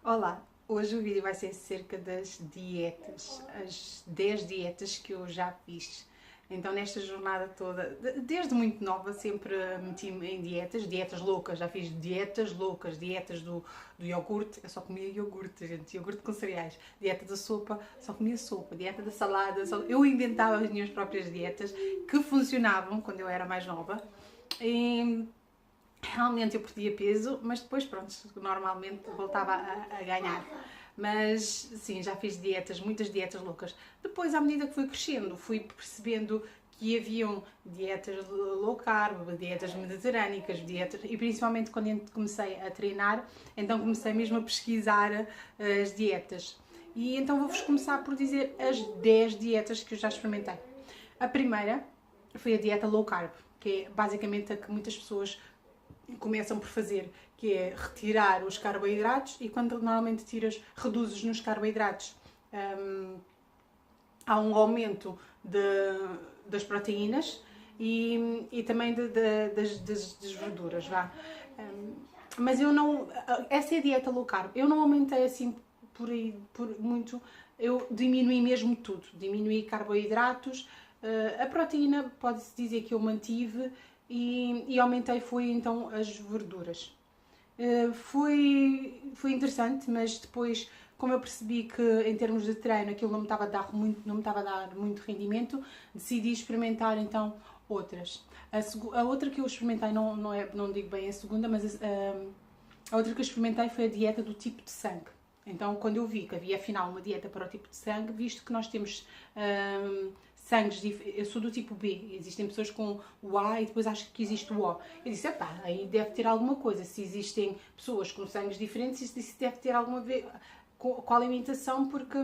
Olá, hoje o vídeo vai ser acerca das dietas, as 10 dietas que eu já fiz. Então nesta jornada toda, desde muito nova, sempre meti-me em dietas loucas, já fiz dietas loucas, dietas do iogurte, eu só comia iogurte, gente, iogurte com cereais, dieta da sopa, só comia sopa, dieta da salada, eu inventava as minhas próprias dietas que funcionavam quando eu era mais nova. E realmente eu perdia peso, mas depois, pronto, normalmente voltava a ganhar. Mas sim, já fiz dietas, muitas dietas loucas. Depois, à medida que fui crescendo, fui percebendo que haviam dietas low carb, dietas mediterrânicas, dietas, e principalmente quando comecei a treinar, então comecei mesmo a pesquisar as dietas. E então vou-vos começar por dizer as 10 dietas que eu já experimentei. A primeira foi a dieta low carb, que é basicamente a que muitas pessoas começam por fazer, que é retirar os carboidratos, e quando normalmente reduzes nos carboidratos, há um aumento das proteínas e também das verduras, vá. Mas eu não, essa é a dieta low carb, eu não aumentei assim por muito, eu diminuí mesmo tudo, diminuí carboidratos, a proteína pode-se dizer que eu mantive, e aumentei foi então as verduras. Foi interessante, mas depois, como eu percebi que em termos de treino aquilo não me estava a dar muito rendimento, decidi experimentar então outras. A outra que eu experimentei, não digo bem a segunda, mas a outra que eu experimentei foi a dieta do tipo de sangue. Então, quando eu vi que havia afinal uma dieta para o tipo de sangue, visto que nós temos sangues, eu sou do tipo B, existem pessoas com o A e depois acho que existe o O. Eu disse, epá, aí deve ter alguma coisa, se existem pessoas com sangues diferentes, isso deve ter alguma ver com a alimentação, porque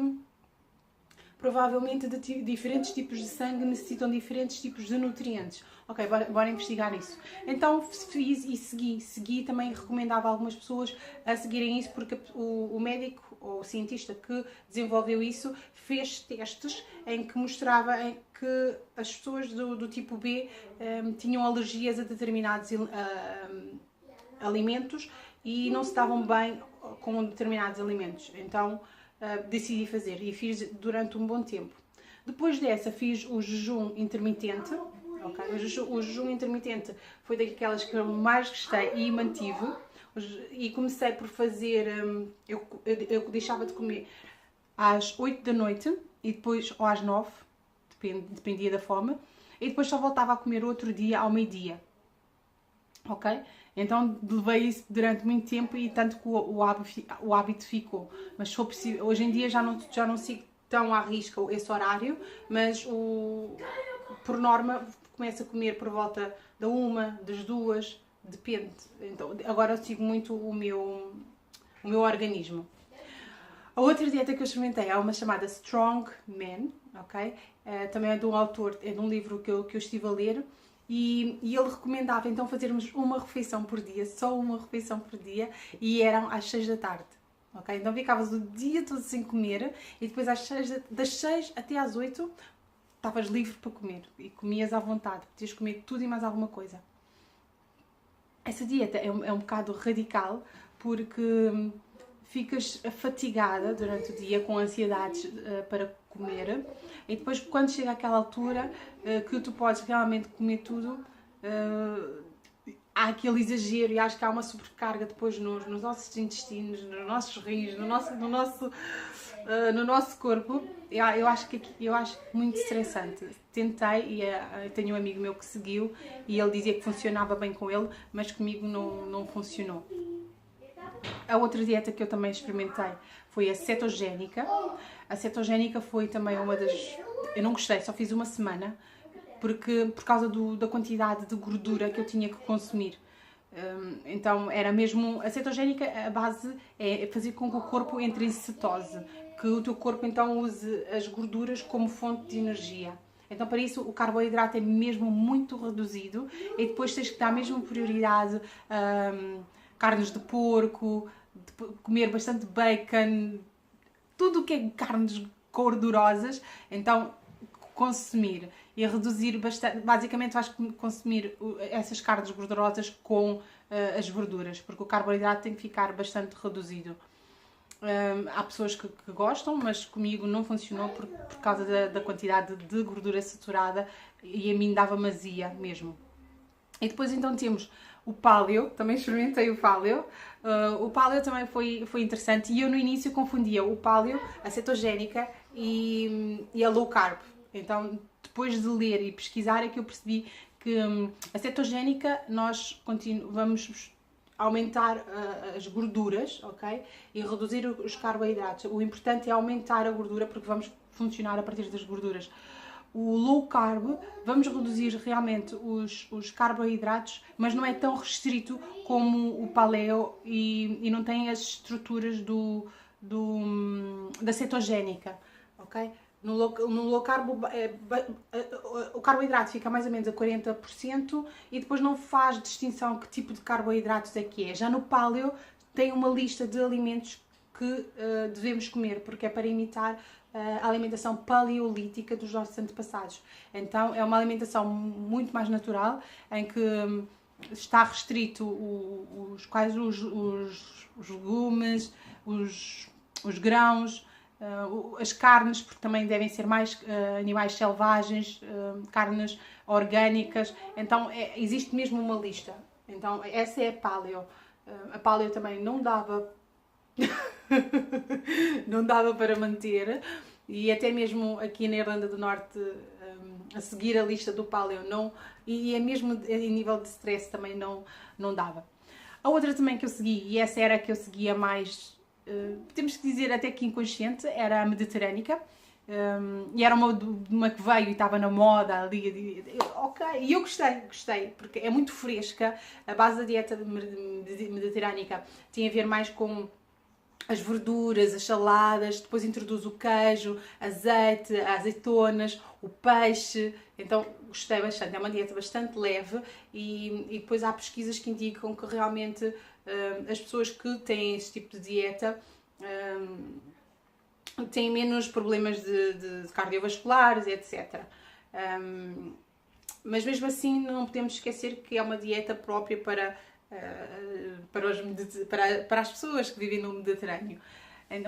provavelmente diferentes tipos de sangue necessitam diferentes tipos de nutrientes. Ok, bora investigar isso. Então fiz e segui também recomendava a algumas pessoas a seguirem isso, porque o médico ou o cientista que desenvolveu isso fez testes em que mostrava que as pessoas do tipo B tinham alergias a determinados alimentos e não se davam bem com determinados alimentos. Então decidi fazer e fiz durante um bom tempo. Depois dessa fiz o jejum intermitente. Okay? O jejum intermitente foi daquelas que eu mais gostei e mantive. E comecei por fazer, eu deixava de comer às 8 da noite e depois, ou às 9, dependia da fome, e depois só voltava a comer outro dia ao meio-dia. Ok? Então levei isso durante muito tempo e tanto que o hábito ficou. Mas se for possível, hoje em dia já não sigo tão à risca esse horário, mas por norma começo a comer por volta da 1, das 2, depende. Então, agora eu sigo muito o meu organismo. A outra dieta que eu experimentei é uma chamada Strong Man, ok? Também é de um autor, é de um livro que eu estive a ler. E ele recomendava então fazermos uma refeição por dia, só uma refeição por dia, e eram às 6 da tarde. Okay? Então ficavas o dia todo sem comer e depois das 6 até às 8 estavas livre para comer e comias à vontade, podias comer tudo e mais alguma coisa. Essa dieta é um bocado radical porque ficas fatigada durante o dia com ansiedades para comer, e depois quando chega àquela altura que tu podes realmente comer tudo, há aquele exagero e acho que há uma sobrecarga depois nos nossos intestinos, nos nossos rins, no nosso corpo. Eu acho muito estressante. Tentei e tenho um amigo meu que seguiu e ele dizia que funcionava bem com ele, mas comigo não funcionou. A outra dieta que eu também experimentei foi a cetogénica. A cetogénica foi também uma das... Eu não gostei, só fiz uma semana, por causa da quantidade de gordura que eu tinha que consumir. Então era mesmo... A cetogénica, a base é fazer com que o corpo entre em cetose, que o teu corpo então use as gorduras como fonte de energia. Então para isso o carboidrato é mesmo muito reduzido e depois tens que dar mesmo prioridade carnes de porco, de comer bastante bacon, tudo o que é carnes gordurosas, então consumir e reduzir bastante. Basicamente vais consumir essas carnes gordurosas com as verduras, porque o carboidrato tem que ficar bastante reduzido. Há pessoas que gostam, mas comigo não funcionou por causa da quantidade de gordura saturada e a mim dava azia mesmo. E depois então temos o paleo, também experimentei o paleo. O paleo também foi interessante e eu no início confundia o paleo, a cetogénica e a low carb. Então depois de ler e pesquisar é que eu percebi que a cetogénica nós vamos aumentar as gorduras, ok? E reduzir os carboidratos. O importante é aumentar a gordura porque vamos funcionar a partir das gorduras. O low carb, vamos reduzir realmente os carboidratos, mas não é tão restrito como o paleo e não tem as estruturas da cetogénica, ok? No low carb o carboidrato fica mais ou menos a 40% e depois não faz distinção que tipo de carboidratos é que é. Já no paleo tem uma lista de alimentos que devemos comer, porque é para imitar a alimentação paleolítica dos nossos antepassados. Então é uma alimentação muito mais natural, em que está restrito os legumes, os grãos, as carnes, porque também devem ser mais animais selvagens, carnes orgânicas. Então existe mesmo uma lista. Então essa é a paleo. A paleo também não dava não dava para manter, e até mesmo aqui na Irlanda do Norte a seguir a lista do paleo não, e mesmo em nível de stress também não dava. A outra também que eu segui, e essa era a que eu seguia mais, podemos dizer até que inconsciente, era a mediterrânica. E era uma que veio e estava na moda ali, ok, e eu gostei, porque é muito fresca. A base da dieta mediterrânica tem a ver mais com as verduras, as saladas, depois introduz o queijo, azeite, azeitonas, o peixe. Então gostei bastante, é uma dieta bastante leve e depois há pesquisas que indicam que realmente as pessoas que têm esse tipo de dieta têm menos problemas de cardiovasculares, etc. Mas mesmo assim não podemos esquecer que é uma dieta própria para as pessoas que vivem no Mediterrâneo.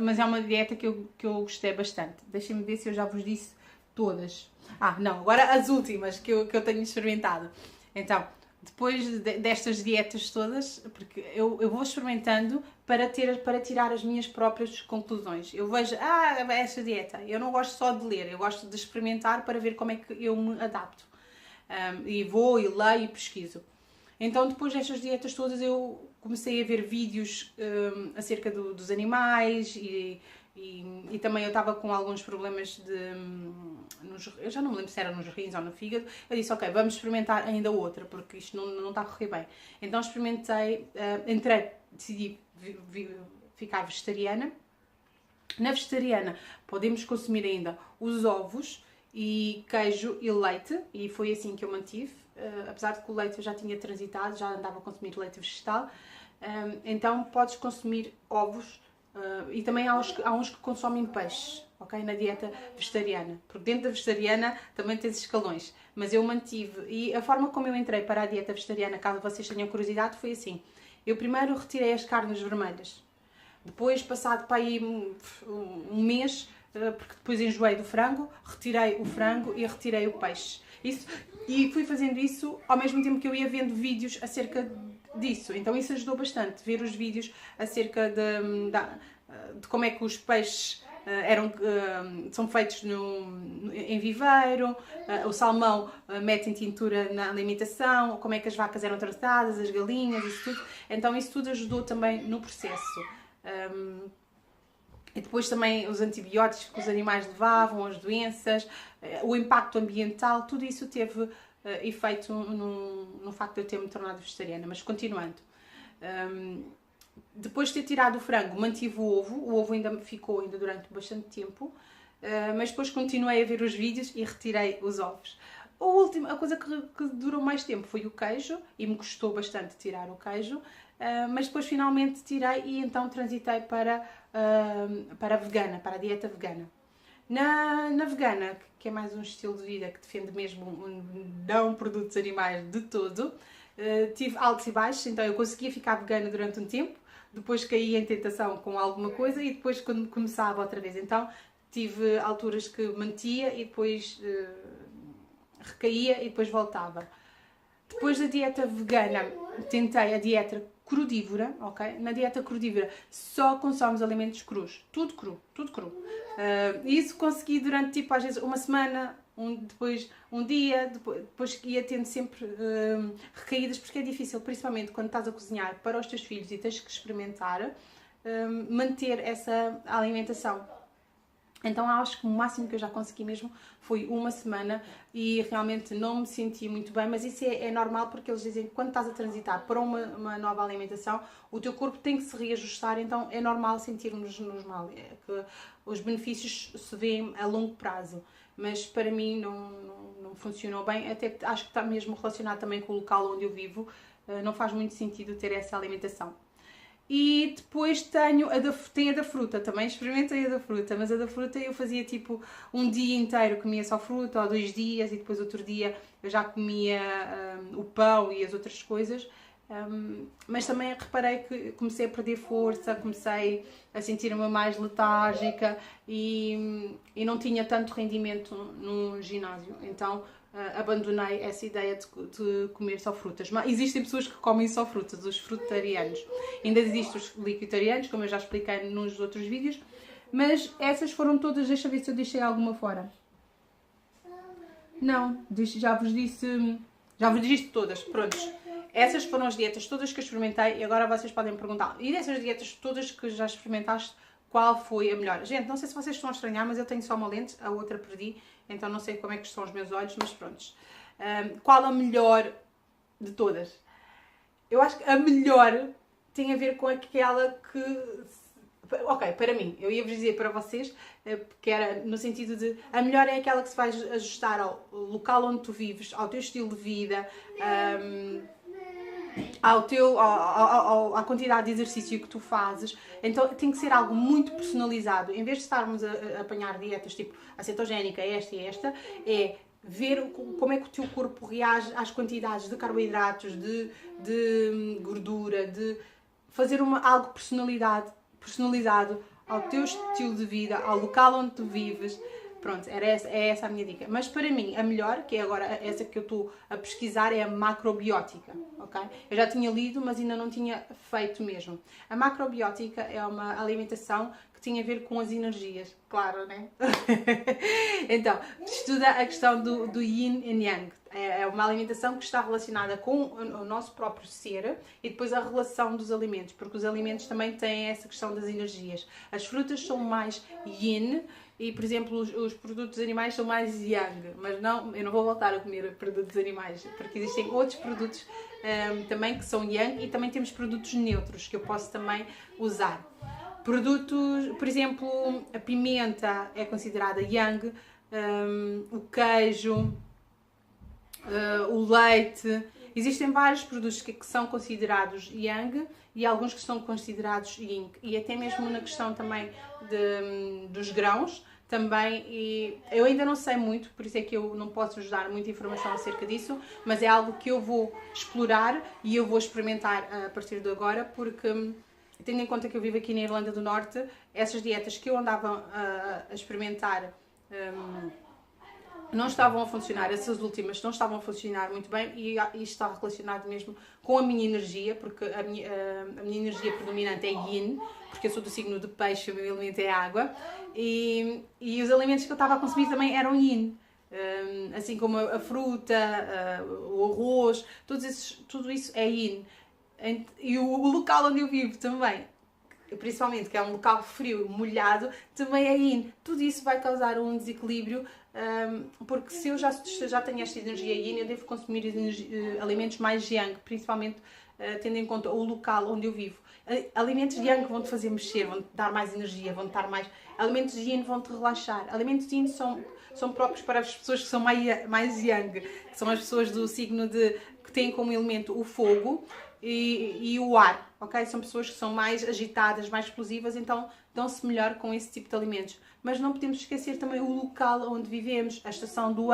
Mas é uma dieta que eu gostei bastante. Deixem-me ver se eu já vos disse todas. Não, agora as últimas que eu tenho experimentado. Então, depois destas dietas todas, porque eu vou experimentando para tirar as minhas próprias conclusões. Eu vejo, esta dieta, eu não gosto só de ler, eu gosto de experimentar para ver como é que eu me adapto. E vou e leio e pesquiso. Então, depois destas dietas todas, eu comecei a ver vídeos acerca dos animais e também eu estava com alguns problemas eu já não me lembro se era nos rins ou no fígado. Eu disse, ok, vamos experimentar ainda outra, porque isto não está a correr bem. Então experimentei, decidi ficar vegetariana. Na vegetariana podemos consumir ainda os ovos e queijo e leite, e foi assim que eu mantive. Apesar de que o leite eu já tinha transitado, já andava a consumir leite vegetal. Então podes consumir ovos. E também há uns que consomem peixe, ok? Na dieta vegetariana. Porque dentro da vegetariana também tens escalões. Mas eu mantive. E a forma como eu entrei para a dieta vegetariana, caso vocês tenham curiosidade, foi assim. Eu primeiro retirei as carnes vermelhas. Depois, passado para aí um mês, porque depois enjoei do frango, retirei o frango e retirei o peixe. E fui fazendo isso ao mesmo tempo que eu ia vendo vídeos acerca disso. Então isso ajudou bastante, ver os vídeos acerca de como é que os peixes são feitos em viveiro, o salmão mete em tintura na alimentação, como é que as vacas eram tratadas, as galinhas, isso tudo. Então isso tudo ajudou também no processo. E depois também os antibióticos que os animais levavam, as doenças, o impacto ambiental, tudo isso teve efeito no facto de eu ter-me tornado vegetariana. Mas continuando, depois de ter tirado o frango, mantive o ovo ainda ficou durante bastante tempo, mas depois continuei a ver os vídeos e retirei os ovos. A coisa que durou mais tempo foi o queijo, e me custou bastante tirar o queijo, mas depois finalmente tirei e então transitei para a vegana, para a dieta vegana. Na vegana, que é mais um estilo de vida que defende mesmo não produtos animais de todo, tive altos e baixos. Então eu conseguia ficar vegana durante um tempo, depois caía em tentação com alguma coisa e depois quando começava outra vez. Então tive alturas que mantia e depois recaía e depois voltava. Depois da dieta vegana, tentei a dieta crudívora, ok? Na dieta crudívora só consomes alimentos crus, tudo cru, tudo cru. Isso consegui durante, tipo, às vezes uma semana, depois um dia, depois ia tendo sempre recaídas, porque é difícil, principalmente quando estás a cozinhar para os teus filhos e tens que experimentar, manter essa alimentação. Então acho que o máximo que eu já consegui mesmo foi uma semana e realmente não me senti muito bem, mas isso é normal porque eles dizem que quando estás a transitar para uma nova alimentação, o teu corpo tem que se reajustar, então é normal sentirmos mal, que os benefícios se veem a longo prazo, mas para mim não funcionou bem, até acho que está mesmo relacionado também com o local onde eu vivo, não faz muito sentido ter essa alimentação. E depois tem a da fruta, também experimentei a da fruta, mas a da fruta eu fazia tipo um dia inteiro comia só fruta, ou 2 dias, e depois outro dia eu já comia o pão e as outras coisas, mas também reparei que comecei a perder força, comecei a sentir-me mais letárgica e não tinha tanto rendimento no ginásio, então abandonei essa ideia de comer só frutas. Mas existem pessoas que comem só frutas, os frutarianos. Ainda existem os liquidarianos, como eu já expliquei nos outros vídeos, mas essas foram todas. Deixa eu ver se eu deixei alguma fora. Não, já vos disse todas, prontos. Essas foram as dietas todas que eu experimentei e agora vocês podem perguntar, e dessas dietas todas que já experimentaste, qual foi a melhor? Gente, não sei se vocês estão a estranhar, mas eu tenho só uma lente, a outra perdi, então não sei como é que estão os meus olhos, mas prontos. Qual a melhor de todas? Eu acho que a melhor tem a ver com aquela que... Ok, para mim, eu ia-vos dizer para vocês, porque era no sentido de... A melhor é aquela que se vai ajustar ao local onde tu vives, ao teu estilo de vida, à quantidade de exercício que tu fazes. Então tem que ser algo muito personalizado. Em vez de estarmos a apanhar dietas tipo a cetogénica, esta e esta, é ver como é que o teu corpo reage às quantidades de carboidratos, de gordura, de fazer algo personalizado ao teu estilo de vida, ao local onde tu vives. Pronto, é essa a minha dica. Mas para mim, a melhor, que é agora essa que eu estou a pesquisar, é a macrobiótica, ok? Eu já tinha lido, mas ainda não tinha feito mesmo. A macrobiótica é uma alimentação que tem a ver com as energias, claro, né? Então, estuda a questão do yin e yang. É uma alimentação que está relacionada com o nosso próprio ser e depois a relação dos alimentos, porque os alimentos também têm essa questão das energias. As frutas são mais yin, e, por exemplo, os produtos animais são mais yang, mas não, eu não vou voltar a comer produtos animais, porque existem outros produtos também que são yang e também temos produtos neutros que eu posso também usar. Produtos, por exemplo, a pimenta é considerada yang, o queijo, o leite, existem vários produtos que são considerados yang e alguns que são considerados yin, e até mesmo na questão também dos grãos também, e eu ainda não sei muito, por isso é que eu não posso vos dar muita informação acerca disso, mas é algo que eu vou explorar e eu vou experimentar a partir de agora, porque tendo em conta que eu vivo aqui na Irlanda do Norte, essas dietas que eu andava a experimentar não estavam a funcionar, essas últimas não estavam a funcionar muito bem, e isto está relacionado mesmo com a minha energia, porque a minha energia predominante é yin, porque eu sou do signo de peixe, o meu elemento é água, e os alimentos que eu estava a consumir também eram yin, assim como a fruta, o arroz, tudo isso é yin. E o local onde eu vivo também, principalmente que é um local frio, molhado, também é yin. Tudo isso vai causar um desequilíbrio, porque se eu já tenho esta energia yin, eu devo consumir alimentos mais yang, principalmente tendo em conta o local onde eu vivo. Alimentos yang vão te fazer mexer, vão te dar mais energia, vão te dar mais... Alimentos yin vão te relaxar. Alimentos yin são próprios para as pessoas que são mais yang, que são as pessoas do signo que têm como elemento o fogo e o ar, ok? São pessoas que são mais agitadas, mais explosivas, então dão-se melhor com esse tipo de alimentos. Mas não podemos esquecer também o local onde vivemos, a estação do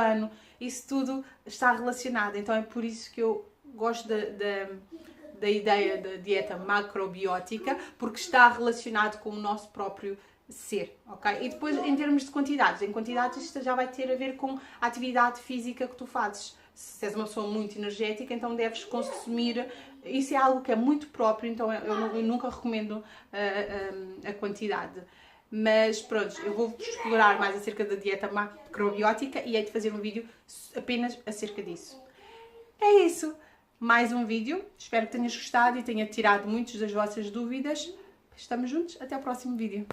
da ideia da dieta macrobiótica, porque está relacionado com o nosso próprio ser, ok? E depois, em termos de quantidades, em quantidades isto já vai ter a ver com a atividade física que tu fazes. Se és uma pessoa muito energética, então deves consumir, isso é algo que é muito próprio, então eu nunca recomendo a quantidade. Mas pronto, eu vou explorar mais acerca da dieta macrobiótica e hei de fazer um vídeo apenas acerca disso. É isso, mais um vídeo, espero que tenhas gostado e tenha tirado muitas das vossas dúvidas. Estamos juntos, até o próximo vídeo.